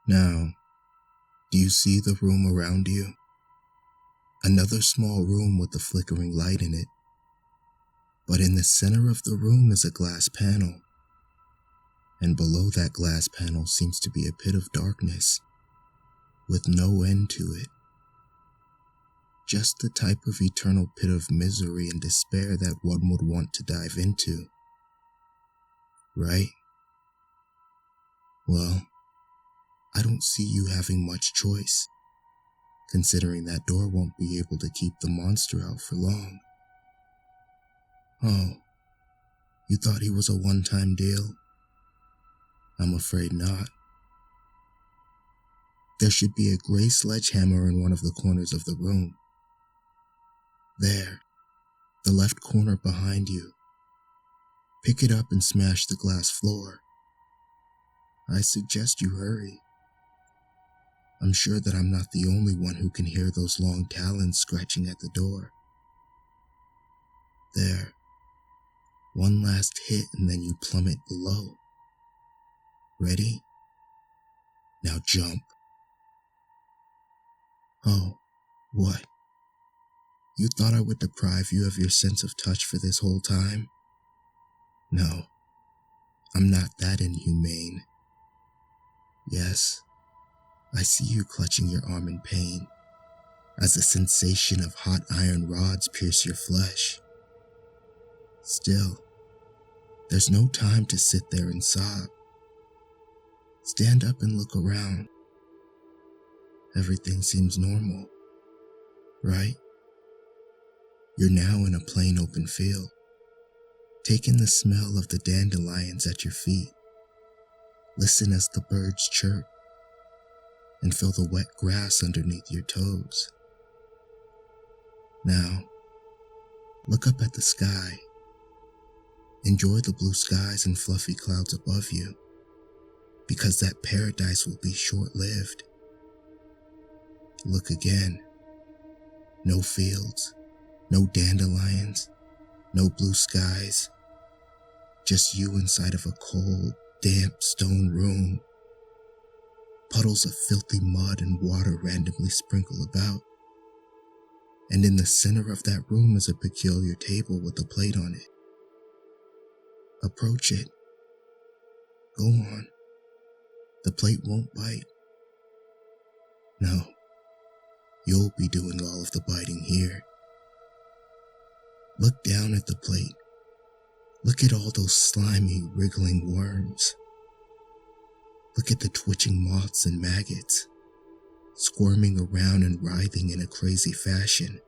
Now, do you see the room around you? Another small room with a flickering light in it. But in the center of the room is a glass panel. And below that glass panel seems to be a pit of darkness, with no end to it. Just the type of eternal pit of misery and despair that one would want to dive into. Right? Well, I don't see you having much choice, considering that door won't be able to keep the monster out for long. Oh, you thought he was a one-time deal? I'm afraid not. There should be a gray sledgehammer in one of the corners of the room. There, the left corner behind you. Pick it up and smash the glass floor. I suggest you hurry. I'm sure that I'm not the only one who can hear those long talons scratching at the door. There. One last hit and then you plummet below. Ready? Now jump. Oh, what? You thought I would deprive you of your sense of touch for this whole time? No, I'm not that inhumane. Yes, I see you clutching your arm in pain, as the sensation of hot iron rods pierce your flesh. Still, there's no time to sit there and sob. Stand up and look around. Everything seems normal, right? You're now in a plain open field. Take in the smell of the dandelions at your feet. Listen as the birds chirp, and feel the wet grass underneath your toes. Now, look up at the sky. Enjoy the blue skies and fluffy clouds above you, because that paradise will be short-lived. Look again. No fields, no dandelions, no blue skies. Just you inside of a cold, damp stone room. Puddles of filthy mud and water randomly sprinkle about. And in the center of that room is a peculiar table with a plate on it. Approach it. Go on. The plate won't bite. No, you'll be doing all of the biting here. Look down at the plate. Look at all those slimy, wriggling worms. Look at the twitching moths and maggots, squirming around and writhing in a crazy fashion.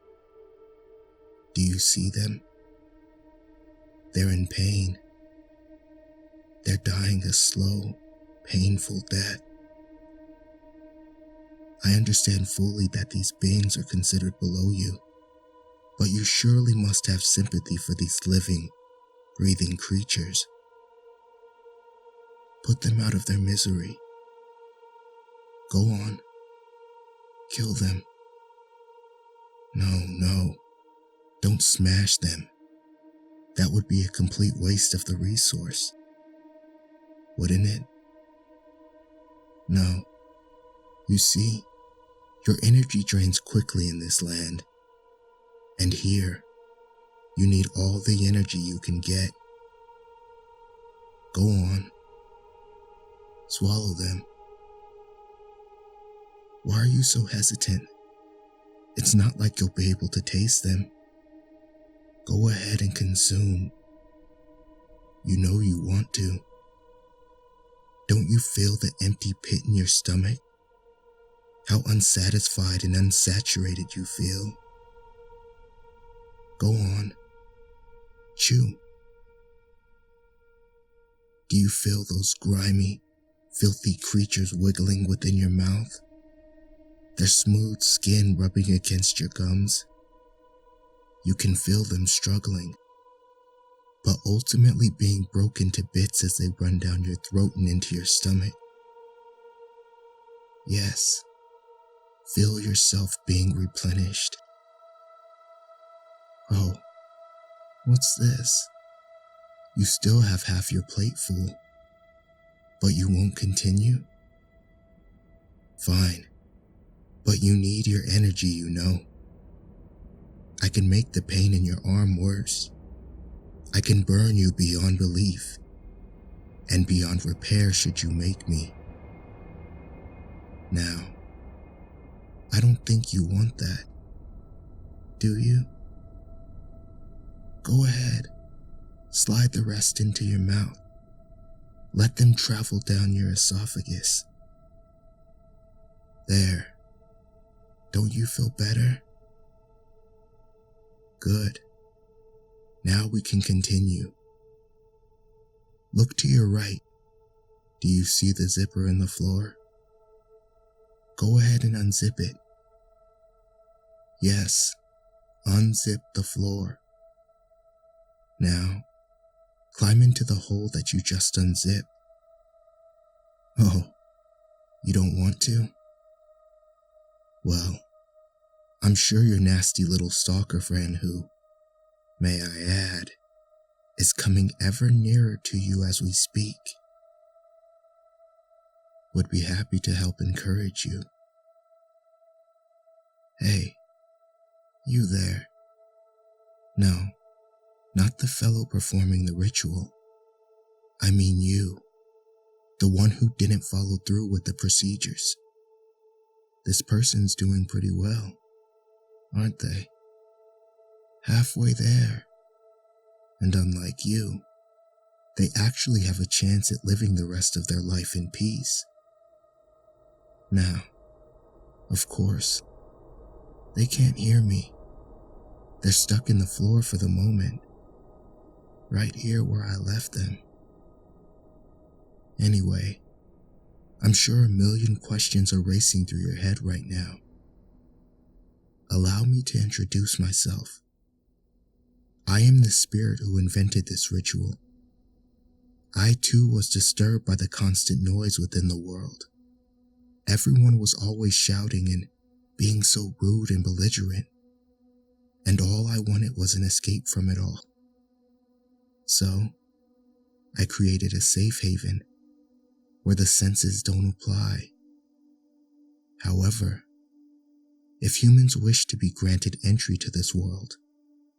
Do you see them? They're in pain. They're dying a slow, painful death. I understand fully that these beings are considered below you, but you surely must have sympathy for these living, breathing creatures. Put them out of their misery. Go on. Kill them. No. Don't smash them. That would be a complete waste of the resource. Wouldn't it? No. You see, your energy drains quickly in this land. And here, you need all the energy you can get. Go on. Swallow them. Why are you so hesitant? It's not like you'll be able to taste them. Go ahead and consume. You know you want to. Don't you feel the empty pit in your stomach? How unsatisfied and unsaturated you feel. Go on. Chew. Do you feel those grimy, filthy creatures wiggling within your mouth? Their smooth skin rubbing against your gums? You can feel them struggling, but ultimately being broken to bits as they run down your throat and into your stomach. Yes, feel yourself being replenished. Oh, what's this? You still have half your plate full, but you won't continue? Fine, but you need your energy, you know. I can make the pain in your arm worse. I can burn you beyond belief and beyond repair should you make me. Now, I don't think you want that, do you? Go ahead, slide the rest into your mouth. Let them travel down your esophagus. There. Don't you feel better? Good. Now we can continue. Look to your right. Do you see the zipper in the floor? Go ahead and unzip it. Yes, unzip the floor. Now, climb into the hole that you just unzipped. Oh, you don't want to? Well, I'm sure your nasty little stalker friend who, may I add, is coming ever nearer to you as we speak, would be happy to help encourage you. Hey, you there. No, not the fellow performing the ritual. I mean you, the one who didn't follow through with the procedures. This person's doing pretty well, aren't they? Halfway there. And unlike you, they actually have a chance at living the rest of their life in peace. Now, of course, they can't hear me. They're stuck in the floor for the moment, right here where I left them. Anyway, I'm sure a million questions are racing through your head right now. Allow me to introduce myself. I am the spirit who invented this ritual. I too was disturbed by the constant noise within the world. Everyone was always shouting and being so rude and belligerent, and all I wanted was an escape from it all. So, I created a safe haven where the senses don't apply. However, if humans wish to be granted entry to this world,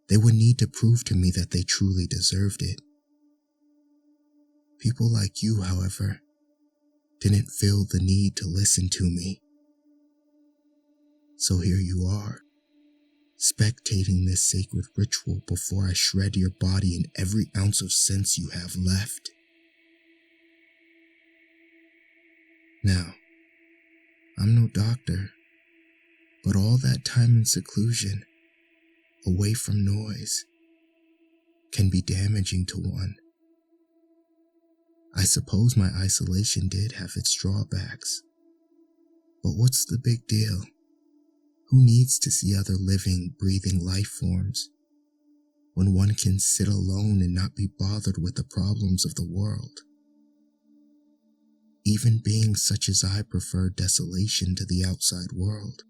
they would need to prove to me that they truly deserved it. People like you, however, didn't feel the need to listen to me. So here you are, spectating this sacred ritual before I shred your body and every ounce of sense you have left. Now, I'm no doctor, but all that time in seclusion, away from noise, can be damaging to one. I suppose my isolation did have its drawbacks, but what's the big deal? Who needs to see other living, breathing life forms when one can sit alone and not be bothered with the problems of the world? Even beings such as I prefer desolation to the outside world.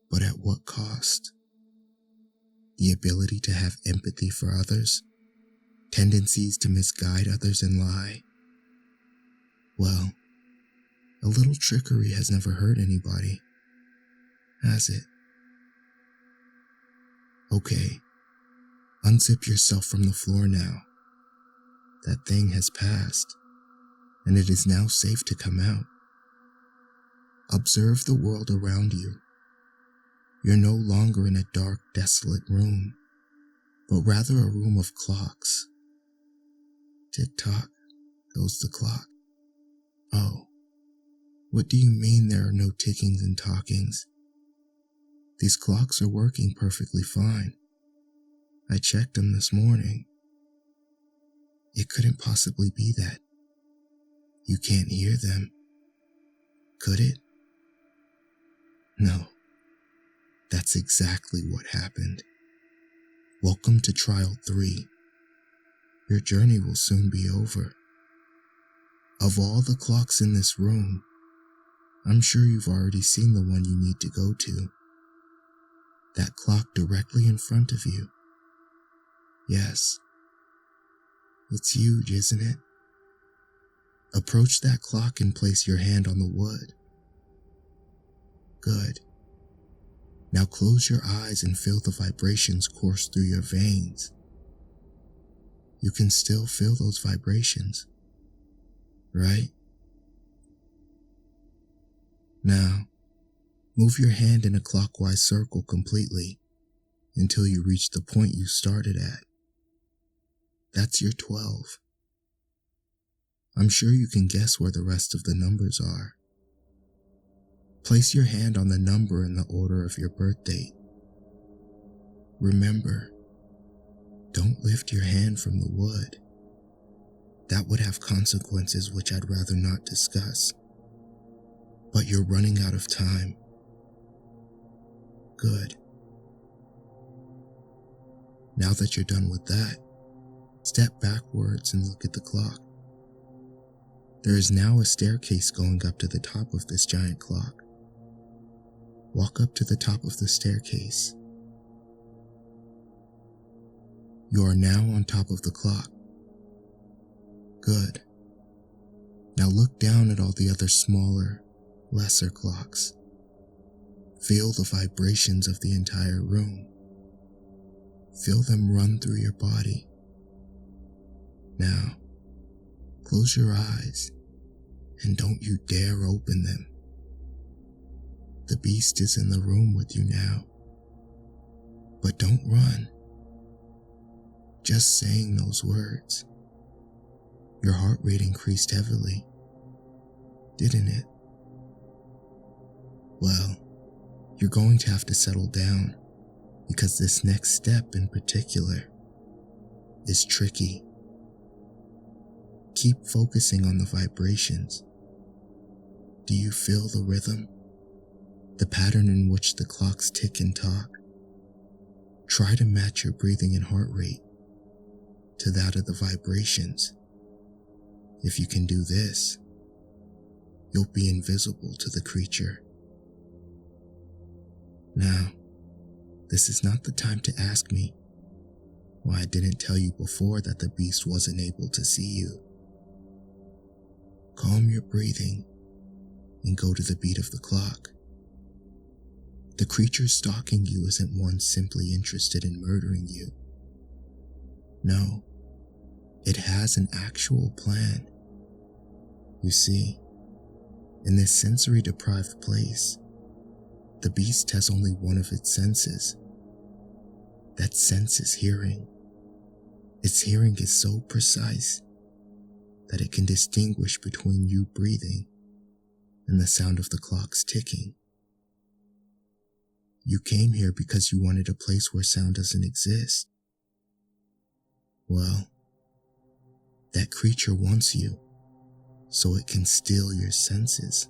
But at what cost? The ability to have empathy for others? Tendencies to misguide others and lie? Well, a little trickery has never hurt anybody, has it? Okay, unzip yourself from the floor now. That thing has passed, and it is now safe to come out. Observe the world around you. You're no longer in a dark, desolate room, but rather a room of clocks. Tick-tock goes the clock. Oh, what do you mean there are no tickings and talkings? These clocks are working perfectly fine. I checked them this morning. It couldn't possibly be that. You can't hear them. Could it? No. That's exactly what happened. Welcome to Trial 3. Your journey will soon be over. Of all the clocks in this room, I'm sure you've already seen the one you need to go to. That clock directly in front of you. Yes. It's huge, isn't it? Approach that clock and place your hand on the wood. Good. Now close your eyes and feel the vibrations course through your veins. You can still feel those vibrations, right? Now, move your hand in a clockwise circle completely until you reach the point you started at. That's your 12. I'm sure you can guess where the rest of the numbers are. Place your hand on the number in the order of your birth date. Remember, don't lift your hand from the wood. That would have consequences which I'd rather not discuss. But you're running out of time. Good. Now that you're done with that, step backwards and look at the clock. There is now a staircase going up to the top of this giant clock. Walk up to the top of the staircase. You are now on top of the clock. Good. Now look down at all the other smaller, lesser clocks. Feel the vibrations of the entire room. Feel them run through your body. Now, close your eyes and don't you dare open them. The beast is in the room with you now. But don't run. Just saying those words. Your heart rate increased heavily, didn't it? Well, you're going to have to settle down because this next step in particular is tricky. Keep focusing on the vibrations. Do you feel the rhythm? The pattern in which the clocks tick and talk? Try to match your breathing and heart rate to that of the vibrations. If you can do this, you'll be invisible to the creature. Now, this is not the time to ask me why I didn't tell you before that the beast wasn't able to see you. Calm your breathing and go to the beat of the clock. The creature stalking you isn't one simply interested in murdering you. No, it has an actual plan. You see, in this sensory-deprived place, the beast has only one of its senses. That sense is hearing. Its hearing is so precise that it can distinguish between you breathing and the sound of the clocks ticking. You came here because you wanted a place where sound doesn't exist. Well, that creature wants you so it can steal your senses.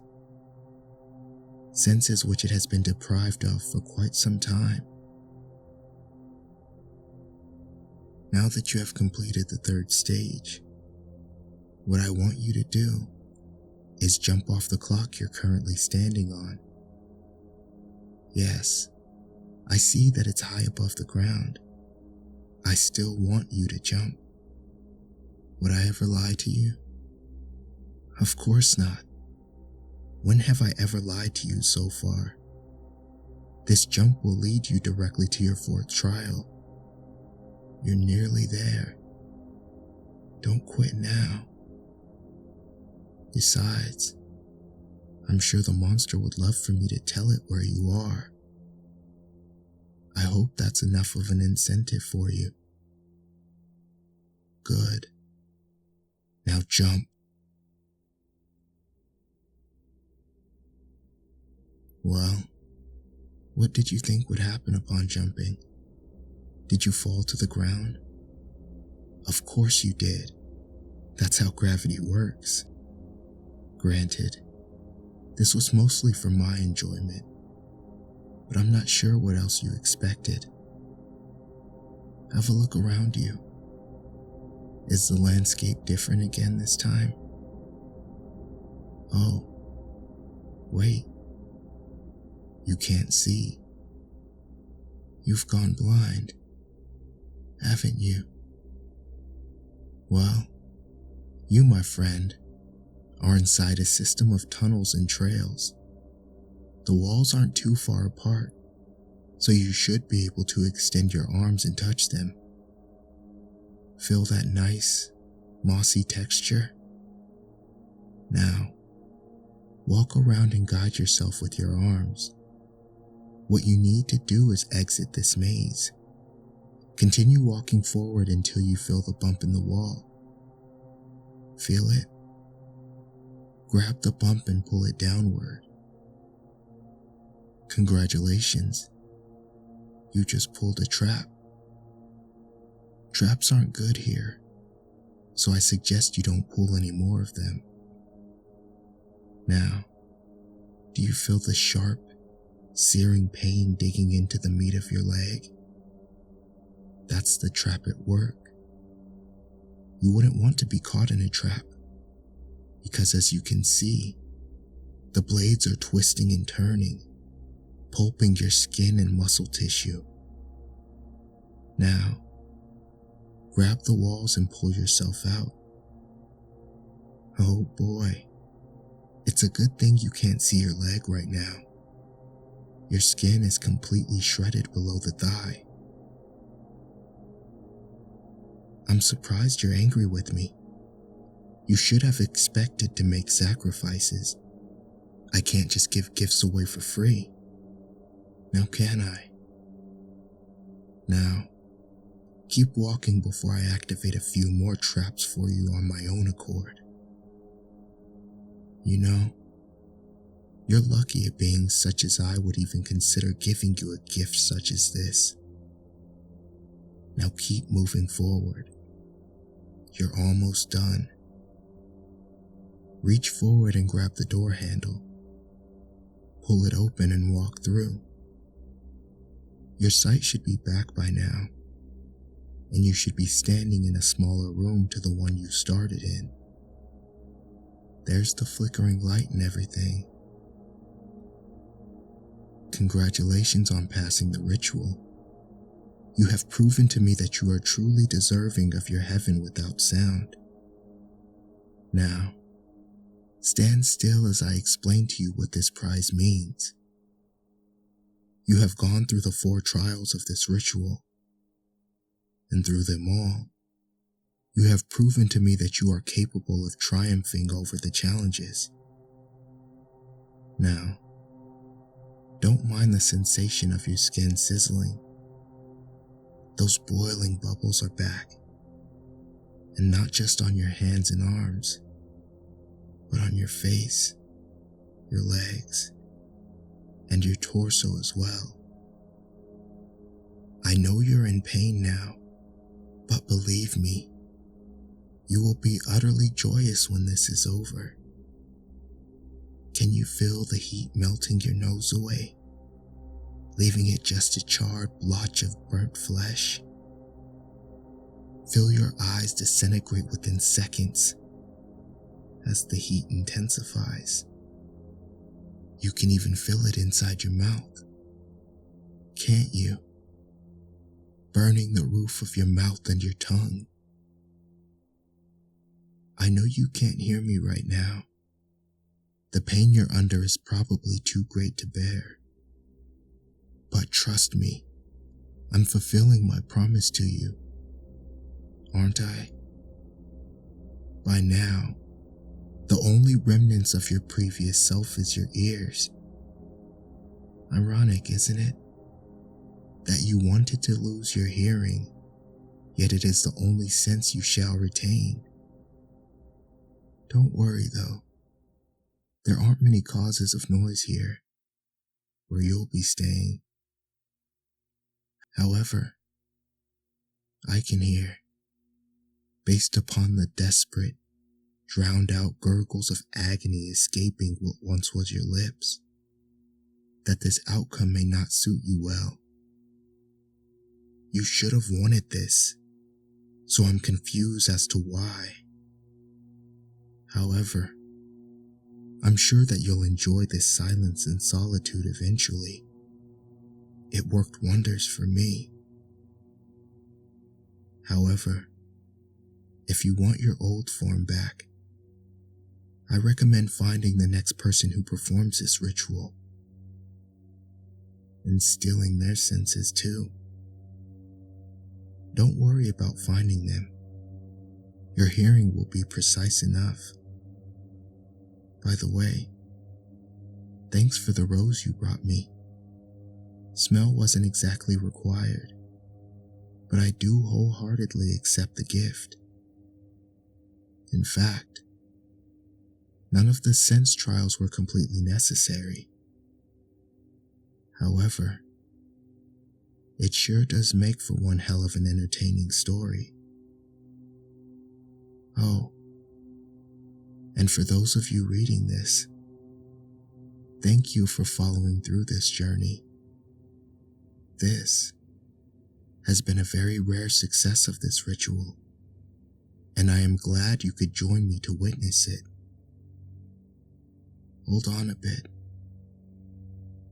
Senses which it has been deprived of for quite some time. Now that you have completed the third stage, what I want you to do is jump off the clock you're currently standing on. Yes, I see that it's high above the ground. I still want you to jump. Would I ever lie to you? Of course not. When have I ever lied to you so far? This jump will lead you directly to your fourth trial. You're nearly there. Don't quit now. Besides, I'm sure the monster would love for me to tell it where you are. I hope that's enough of an incentive for you. Good. Now jump. Well, what did you think would happen upon jumping? Did you fall to the ground? Of course you did. That's how gravity works. Granted, this was mostly for my enjoyment, but I'm not sure what else you expected. Have a look around you. Is the landscape different again this time? Oh, wait. You can't see. You've gone blind, haven't you? Well, you, my friend, are inside a system of tunnels and trails. The walls aren't too far apart, so you should be able to extend your arms and touch them. Feel that nice, mossy texture? Now, walk around and guide yourself with your arms. What you need to do is exit this maze. Continue walking forward until you feel the bump in the wall. Feel it? Grab the bump and pull it downward. Congratulations. You just pulled a trap. Traps aren't good here, so I suggest you don't pull any more of them. Now, do you feel the sharp, searing pain digging into the meat of your leg? That's the trap at work. You wouldn't want to be caught in a trap, because as you can see, the blades are twisting and turning, pulping your skin and muscle tissue. Now, grab the walls and pull yourself out. Oh boy, it's a good thing you can't see your leg right now. Your skin is completely shredded below the thigh. I'm surprised you're angry with me. You should have expected to make sacrifices. I can't just give gifts away for free. Now can I? Now, keep walking before I activate a few more traps for you on my own accord. You know, you're lucky a being such as I would even consider giving you a gift such as this. Now keep moving forward. You're almost done. Reach forward and grab the door handle. Pull it open and walk through. Your sight should be back by now, and you should be standing in a smaller room to the one you started in. There's the flickering light and everything. Congratulations on passing the ritual. You have proven to me that you are truly deserving of your heaven without sound. Now, stand still as I explain to you what this prize means. You have gone through the 4 trials of this ritual, and through them all, you have proven to me that you are capable of triumphing over the challenges. Now, don't mind the sensation of your skin sizzling. Those boiling bubbles are back, and not just on your hands and arms, but on your face, your legs, and your torso as well. I know you're in pain now, but believe me, you will be utterly joyous when this is over. Can you feel the heat melting your nose away, leaving it just a charred blotch of burnt flesh? Feel your eyes disintegrate within seconds as the heat intensifies. You can even feel it inside your mouth, can't you? Burning the roof of your mouth and your tongue. I know you can't hear me right now. The pain you're under is probably too great to bear. But trust me, I'm fulfilling my promise to you, aren't I? By now, the only remnants of your previous self is your ears. Ironic, isn't it? That you wanted to lose your hearing, yet it is the only sense you shall retain. Don't worry though. There aren't many causes of noise here, where you'll be staying. However, I can hear, based upon the desperate, drowned out gurgles of agony escaping what once was your lips, that this outcome may not suit you well. You should have wanted this, so I'm confused as to why. However, I'm sure that you'll enjoy this silence and solitude eventually. It worked wonders for me. However, if you want your old form back, I recommend finding the next person who performs this ritual and stealing their senses too. Don't worry about finding them. Your hearing will be precise enough. By the way, thanks for the rose you brought me. Smell wasn't exactly required, but I do wholeheartedly accept the gift. In fact, none of the sense trials were completely necessary. However, it sure does make for one hell of an entertaining story. Oh, and for those of you reading this, thank you for following through this journey. This has been a very rare success of this ritual, and I am glad you could join me to witness it. Hold on a bit.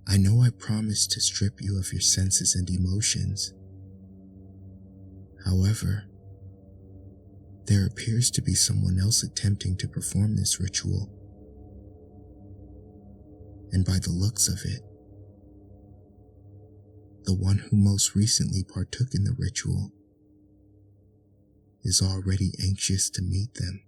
I know I promised to strip you of your senses and emotions. However, there appears to be someone else attempting to perform this ritual. And by the looks of it, the one who most recently partook in the ritual is already anxious to meet them.